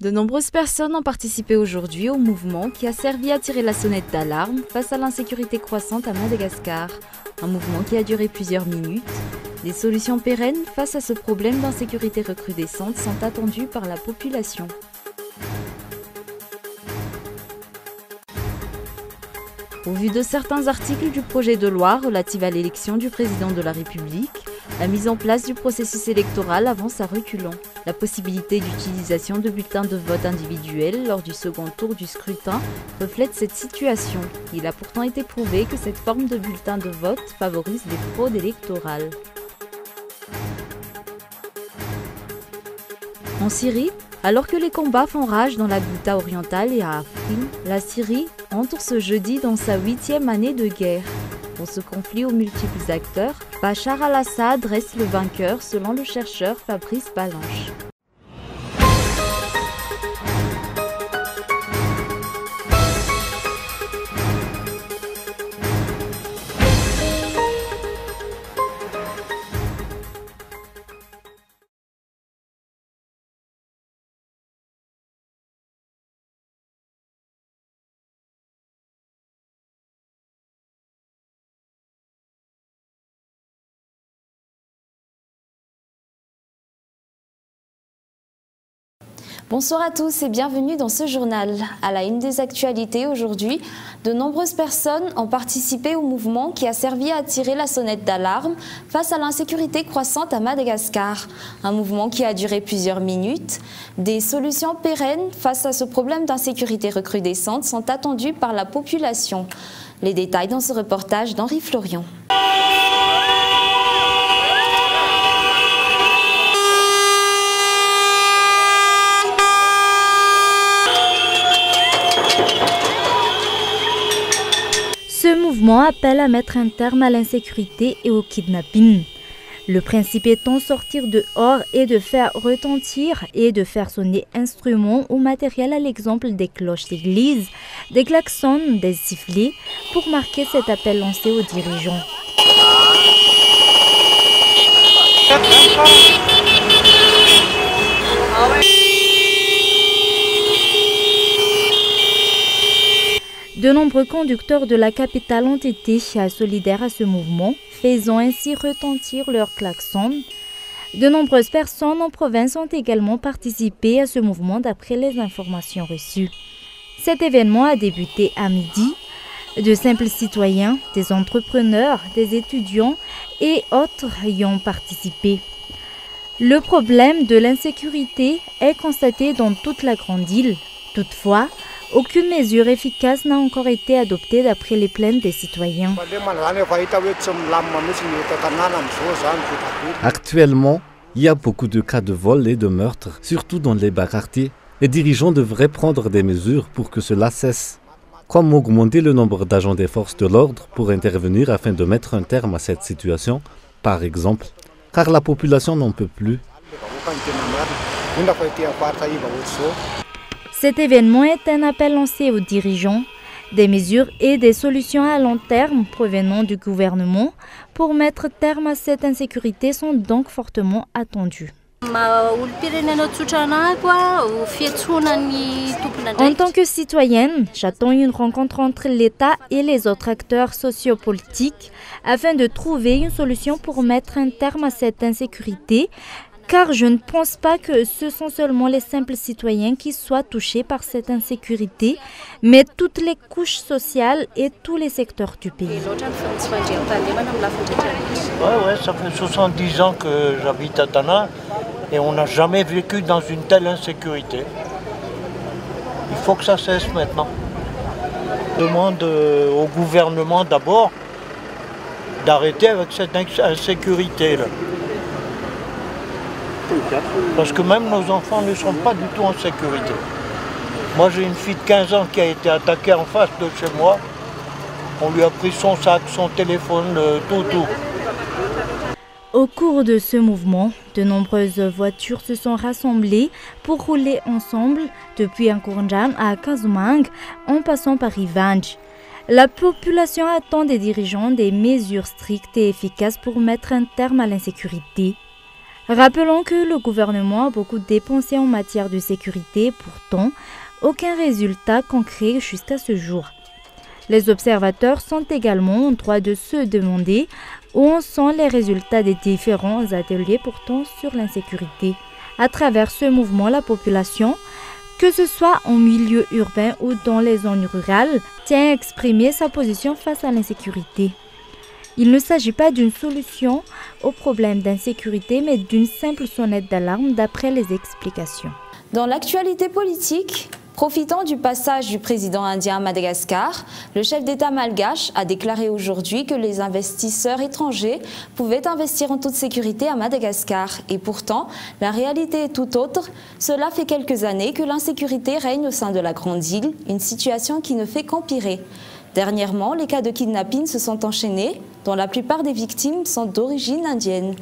De nombreuses personnes ont participé aujourd'hui au mouvement qui a servi à tirer la sonnette d'alarme face à l'insécurité croissante à Madagascar. Un mouvement qui a duré plusieurs minutes. Des solutions pérennes face à ce problème d'insécurité recrudescente sont attendues par la population. Au vu de certains articles du projet de loi relatif à l'élection du président de la République, la mise en place du processus électoral avance à reculons. La possibilité d'utilisation de bulletins de vote individuels lors du second tour du scrutin reflète cette situation. Il a pourtant été prouvé que cette forme de bulletin de vote favorise les fraudes électorales. En Syrie, alors que les combats font rage dans la Ghouta orientale et à Afrin, la Syrie entre ce jeudi dans sa 8e année de guerre. Pour ce conflit aux multiples acteurs, Bachar al-Assad reste le vainqueur selon le chercheur Fabrice Balanche. Bonsoir à tous et bienvenue dans ce journal. À la une des actualités aujourd'hui, de nombreuses personnes ont participé au mouvement qui a servi à tirer la sonnette d'alarme face à l'insécurité croissante à Madagascar. Un mouvement qui a duré plusieurs minutes. Des solutions pérennes face à ce problème d'insécurité recrudescente sont attendues par la population. Les détails dans ce reportage d'Henri Florian. Ce mouvement appelle à mettre un terme à l'insécurité et au kidnapping. Le principe étant sortir dehors et de faire retentir et de faire sonner instruments ou matériel à l'exemple des cloches d'église, des klaxons, des sifflets, pour marquer cet appel lancé aux dirigeants. De nombreux conducteurs de la capitale ont été solidaires à ce mouvement, faisant ainsi retentir leurs klaxons. De nombreuses personnes en province ont également participé à ce mouvement d'après les informations reçues. Cet événement a débuté à midi. De simples citoyens, des entrepreneurs, des étudiants et autres y ont participé. Le problème de l'insécurité est constaté dans toute la grande île. Toutefois, aucune mesure efficace n'a encore été adoptée d'après les plaintes des citoyens. Actuellement, il y a beaucoup de cas de vol et de meurtres, surtout dans les bas quartiers. Les dirigeants devraient prendre des mesures pour que cela cesse, comme augmenter le nombre d'agents des forces de l'ordre pour intervenir afin de mettre un terme à cette situation, par exemple, car la population n'en peut plus. Cet événement est un appel lancé aux dirigeants. Des mesures et des solutions à long terme provenant du gouvernement pour mettre terme à cette insécurité sont donc fortement attendues. En tant que citoyenne, j'attends une rencontre entre l'État et les autres acteurs sociopolitiques afin de trouver une solution pour mettre un terme à cette insécurité. Car je ne pense pas que ce sont seulement les simples citoyens qui soient touchés par cette insécurité, mais toutes les couches sociales et tous les secteurs du pays. Ça fait 70 ans que j'habite à Tana et on n'a jamais vécu dans une telle insécurité. Il faut que ça cesse maintenant. Je demande au gouvernement d'abord d'arrêter avec cette insécurité-là. Parce que même nos enfants ne sont pas du tout en sécurité. Moi j'ai une fille de 15 ans qui a été attaquée en face de chez moi. On lui a pris son sac, son téléphone, tout. Au cours de ce mouvement, de nombreuses voitures se sont rassemblées pour rouler ensemble depuis Nkoundjan à Kazumang en passant par Ivanj. La population attend des dirigeants des mesures strictes et efficaces pour mettre un terme à l'insécurité. Rappelons que le gouvernement a beaucoup dépensé en matière de sécurité, pourtant, aucun résultat concret jusqu'à ce jour. Les observateurs sont également en droit de se demander où en sont les résultats des différents ateliers portant sur l'insécurité. À travers ce mouvement, la population, que ce soit en milieu urbain ou dans les zones rurales, tient à exprimer sa position face à l'insécurité. Il ne s'agit pas d'une solution au problème d'insécurité, mais d'une simple sonnette d'alarme d'après les explications. Dans l'actualité politique, profitant du passage du président indien à Madagascar, le chef d'État malgache a déclaré aujourd'hui que les investisseurs étrangers pouvaient investir en toute sécurité à Madagascar. Et pourtant, la réalité est tout autre. Cela fait quelques années que l'insécurité règne au sein de la Grande Île, une situation qui ne fait qu'empirer. Dernièrement, les cas de kidnapping se sont enchaînés, dont la plupart des victimes sont d'origine indienne.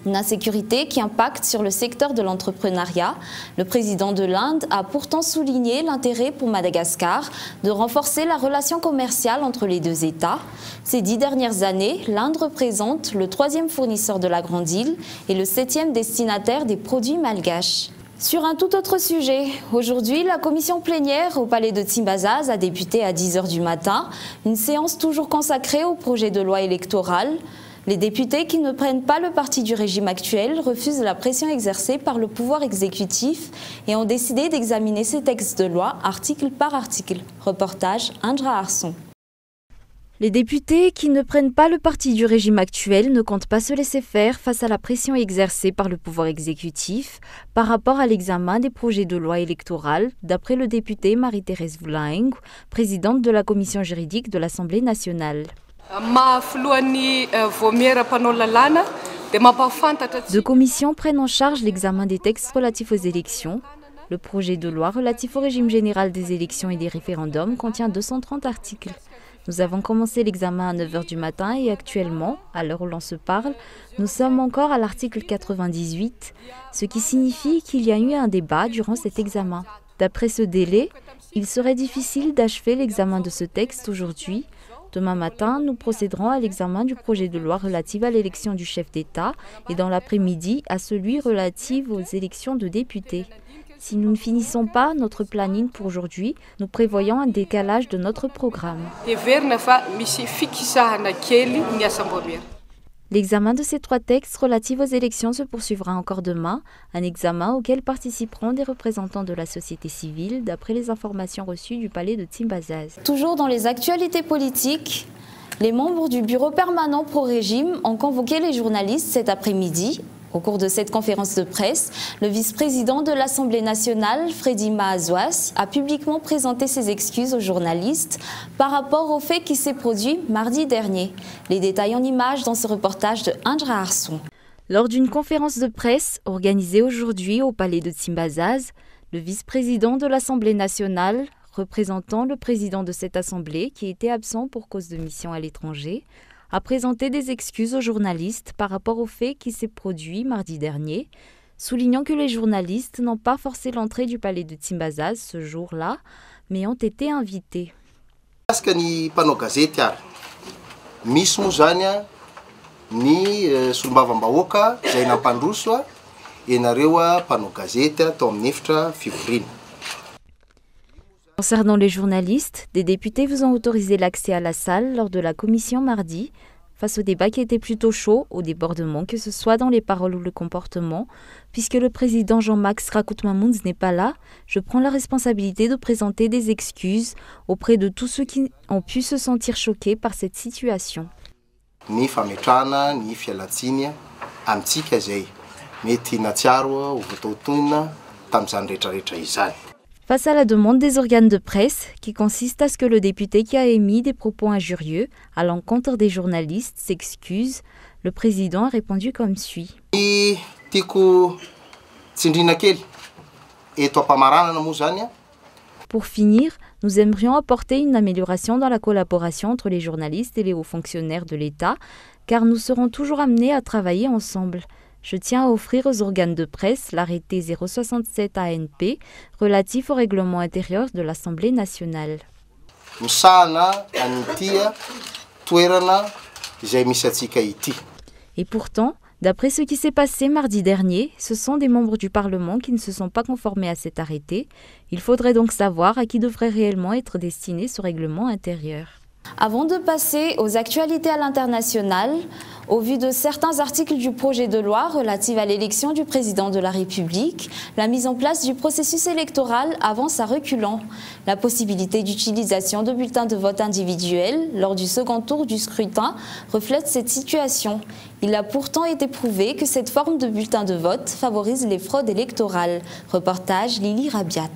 Une insécurité qui impacte sur le secteur de l'entrepreneuriat. Le président de l'Inde a pourtant souligné l'intérêt pour Madagascar de renforcer la relation commerciale entre les deux États. Ces 10 dernières années, l'Inde représente le 3e fournisseur de la Grande Île et le 7e destinataire des produits malgaches. Sur un tout autre sujet, aujourd'hui, la commission plénière au palais de Tsimbazaz a débuté à 10 h du matin, une séance toujours consacrée au projet de loi électoral. Les députés qui ne prennent pas le parti du régime actuel refusent la pression exercée par le pouvoir exécutif et ont décidé d'examiner ces textes de loi article par article. Reportage Indra Arson. Les députés qui ne prennent pas le parti du régime actuel ne comptent pas se laisser faire face à la pression exercée par le pouvoir exécutif par rapport à l'examen des projets de loi électorale, d'après le député Marie-Thérèse Vulaeng, présidente de la commission juridique de l'Assemblée nationale. Deux commissions prennent en charge l'examen des textes relatifs aux élections. Le projet de loi relatif au régime général des élections et des référendums contient 230 articles. Nous avons commencé l'examen à 9 h du matin et actuellement, à l'heure où l'on se parle, nous sommes encore à l'article 98, ce qui signifie qu'il y a eu un débat durant cet examen. D'après ce délai, il serait difficile d'achever l'examen de ce texte aujourd'hui. Demain matin, nous procéderons à l'examen du projet de loi relatif à l'élection du chef d'État et dans l'après-midi à celui relatif aux élections de députés. Si nous ne finissons pas notre planning pour aujourd'hui, nous prévoyons un décalage de notre programme. L'examen de ces 3 textes relatifs aux élections se poursuivra encore demain, un examen auquel participeront des représentants de la société civile, d'après les informations reçues du palais de Tsimbazaz. Toujours dans les actualités politiques, les membres du bureau permanent pro-régime ont convoqué les journalistes cet après-midi. Au cours de cette conférence de presse, le vice-président de l'Assemblée nationale, Freddy Mahazoas, a publiquement présenté ses excuses aux journalistes par rapport au fait qui s'est produit mardi dernier. Les détails en images dans ce reportage de Indra Arson. Lors d'une conférence de presse organisée aujourd'hui au palais de Tsimbazaz, le vice-président de l'Assemblée nationale, représentant le président de cette assemblée qui était absent pour cause de mission à l'étranger, a présenté des excuses aux journalistes par rapport au fait qui s'est produit mardi dernier, soulignant que les journalistes n'ont pas forcé l'entrée du palais de Tsimbazaz ce jour-là, mais ont été invités. Concernant les journalistes, des députés vous ont autorisé l'accès à la salle lors de la commission mardi, face au débat qui était plutôt chaud, au débordement, que ce soit dans les paroles ou le comportement. Puisque le président Jean-Max Rakut-Mamounz n'est pas là, je prends la responsabilité de présenter des excuses auprès de tous ceux qui ont pu se sentir choqués par cette situation. Face à la demande des organes de presse, qui consiste à ce que le député qui a émis des propos injurieux à l'encontre des journalistes s'excuse, le président a répondu comme suit. Pour finir, nous aimerions apporter une amélioration dans la collaboration entre les journalistes et les hauts fonctionnaires de l'État, car nous serons toujours amenés à travailler ensemble. Je tiens à offrir aux organes de presse l'arrêté 067 ANP relatif au règlement intérieur de l'Assemblée nationale. Et pourtant, D'après ce qui s'est passé mardi dernier, ce sont des membres du Parlement qui ne se sont pas conformés à cet arrêté. Il faudrait donc savoir à qui devrait réellement être destiné ce règlement intérieur. Avant de passer aux actualités à l'international, au vu de certains articles du projet de loi relatif à l'élection du président de la République, la mise en place du processus électoral avance à reculons. La possibilité d'utilisation de bulletins de vote individuels lors du second tour du scrutin reflète cette situation. Il a pourtant été prouvé que cette forme de bulletin de vote favorise les fraudes électorales. Reportage Lily Rabiat.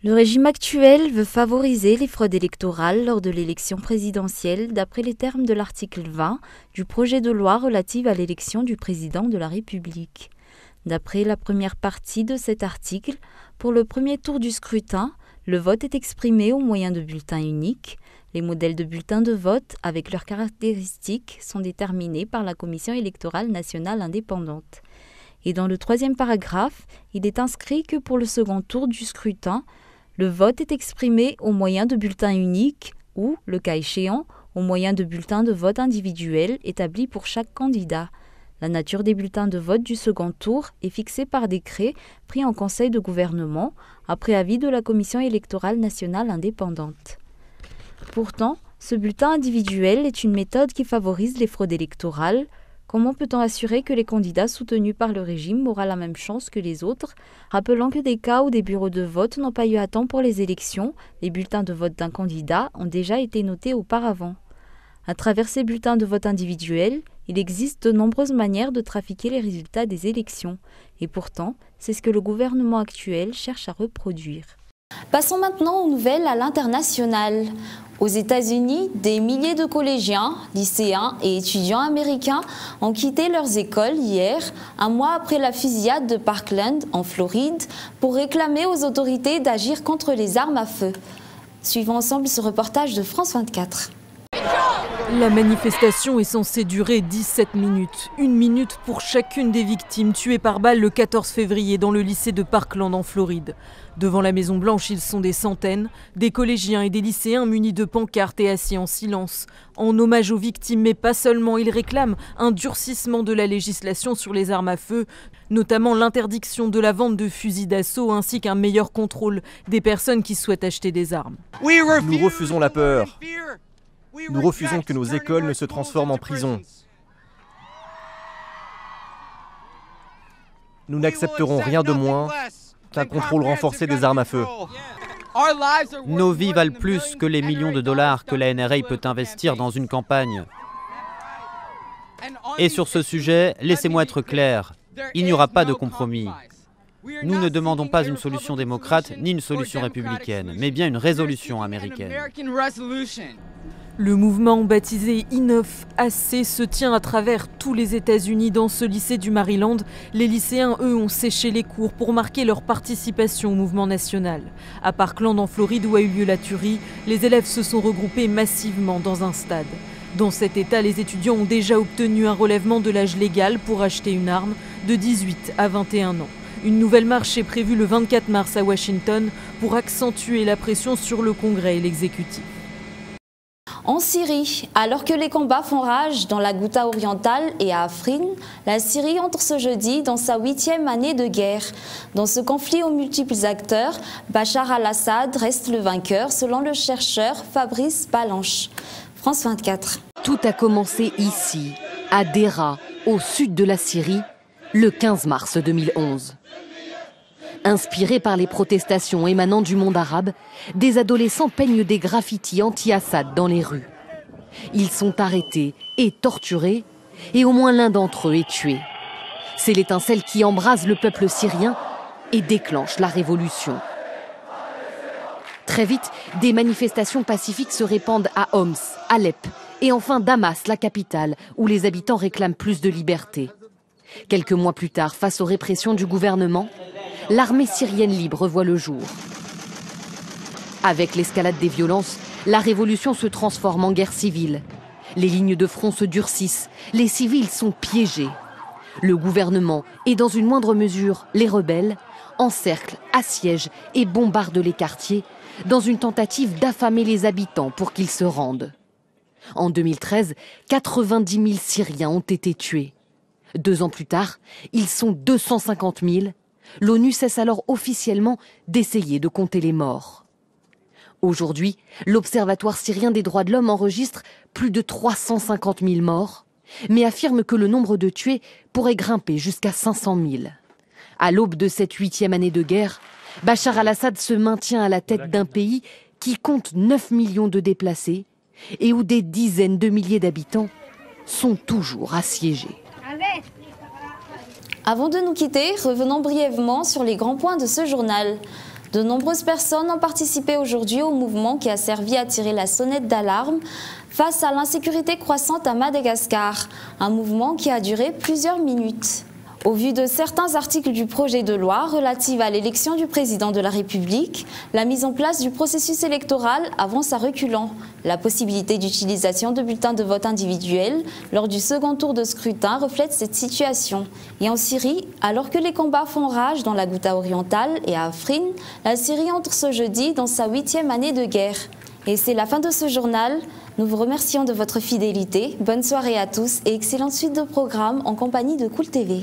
Le régime actuel veut favoriser les fraudes électorales lors de l'élection présidentielle d'après les termes de l'article 20 du projet de loi relatif à l'élection du président de la République. D'après la première partie de cet article, pour le premier tour du scrutin, le vote est exprimé au moyen de bulletins uniques. Les modèles de bulletins de vote avec leurs caractéristiques sont déterminés par la Commission électorale nationale indépendante. Et dans le troisième paragraphe, il est inscrit que pour le second tour du scrutin, le vote est exprimé au moyen de bulletins uniques ou, le cas échéant, au moyen de bulletins de vote individuels établis pour chaque candidat. La nature des bulletins de vote du second tour est fixée par décret pris en Conseil de gouvernement après avis de la Commission électorale nationale indépendante. Pourtant, ce bulletin individuel est une méthode qui favorise les fraudes électorales. Comment peut-on assurer que les candidats soutenus par le régime auront la même chance que les autres? Rappelant que des cas où des bureaux de vote n'ont pas eu à temps pour les élections, les bulletins de vote d'un candidat ont déjà été notés auparavant. À travers ces bulletins de vote individuels, il existe de nombreuses manières de trafiquer les résultats des élections. Et pourtant, c'est ce que le gouvernement actuel cherche à reproduire. Passons maintenant aux nouvelles à l'international. Aux États-Unis, des milliers de collégiens, lycéens et étudiants américains ont quitté leurs écoles hier, un mois après la fusillade de Parkland, en Floride, pour réclamer aux autorités d'agir contre les armes à feu. Suivons ensemble ce reportage de France 24. La manifestation est censée durer 17 minutes. 1 minute pour chacune des victimes tuées par balle le 14 février dans le lycée de Parkland en Floride. Devant la Maison Blanche, ils sont des centaines, des collégiens et des lycéens munis de pancartes et assis en silence. En hommage aux victimes, mais pas seulement, ils réclament un durcissement de la législation sur les armes à feu, notamment l'interdiction de la vente de fusils d'assaut ainsi qu'un meilleur contrôle des personnes qui souhaitent acheter des armes. Nous refusons la peur. Nous refusons que nos écoles ne se transforment en prison. Nous n'accepterons rien de moins qu'un contrôle renforcé des armes à feu. Nos vies valent plus que les millions de dollars que la NRA peut investir dans une campagne. Et sur ce sujet, laissez-moi être clair, il n'y aura pas de compromis. Nous ne demandons pas une solution démocrate ni une solution républicaine, mais bien une résolution américaine. Le mouvement baptisé Enough Assez se tient à travers tous les États-Unis. Dans ce lycée du Maryland, les lycéens, eux, ont séché les cours pour marquer leur participation au mouvement national. À Parkland, en Floride, où a eu lieu la tuerie, les élèves se sont regroupés massivement dans un stade. Dans cet état, les étudiants ont déjà obtenu un relèvement de l'âge légal pour acheter une arme de 18 à 21 ans. Une nouvelle marche est prévue le 24 mars à Washington pour accentuer la pression sur le Congrès et l'exécutif. En Syrie, alors que les combats font rage dans la Ghouta orientale et à Afrin, la Syrie entre ce jeudi dans sa 8e année de guerre. Dans ce conflit aux multiples acteurs, Bachar al-Assad reste le vainqueur selon le chercheur Fabrice Balanche. France 24. Tout a commencé ici, à Dera, au sud de la Syrie, le 15 mars 2011. Inspirés par les protestations émanant du monde arabe, des adolescents peignent des graffitis anti-Assad dans les rues. Ils sont arrêtés et torturés, et au moins l'un d'entre eux est tué. C'est l'étincelle qui embrase le peuple syrien et déclenche la révolution. Très vite, des manifestations pacifiques se répandent à Homs, Alep et enfin Damas, la capitale, où les habitants réclament plus de liberté. Quelques mois plus tard, face aux répressions du gouvernement, l'armée syrienne libre voit le jour. Avec l'escalade des violences, la révolution se transforme en guerre civile. Les lignes de front se durcissent, les civils sont piégés. Le gouvernement et dans une moindre mesure les rebelles encerclent, assiègent et bombardent les quartiers dans une tentative d'affamer les habitants pour qu'ils se rendent. En 2013, 90 000 Syriens ont été tués. 2 ans plus tard, ils sont 250 000. L'ONU cesse alors officiellement d'essayer de compter les morts. Aujourd'hui, l'Observatoire syrien des droits de l'homme enregistre plus de 350 000 morts, mais affirme que le nombre de tués pourrait grimper jusqu'à 500 000. À l'aube de cette 8e année de guerre, Bachar al-Assad se maintient à la tête d'un pays qui compte 9 millions de déplacés et où des dizaines de milliers d'habitants sont toujours assiégés. Avant de nous quitter, revenons brièvement sur les grands points de ce journal. De nombreuses personnes ont participé aujourd'hui au mouvement qui a servi à tirer la sonnette d'alarme face à l'insécurité croissante à Madagascar. Un mouvement qui a duré plusieurs minutes. Au vu de certains articles du projet de loi relative à l'élection du président de la République, la mise en place du processus électoral avance à reculons. La possibilité d'utilisation de bulletins de vote individuels lors du second tour de scrutin reflète cette situation. Et en Syrie, alors que les combats font rage dans la Ghouta orientale et à Afrin, la Syrie entre ce jeudi dans sa 8e année de guerre. Et c'est la fin de ce journal. Nous vous remercions de votre fidélité. Bonne soirée à tous et excellente suite de programmes en compagnie de Cool TV.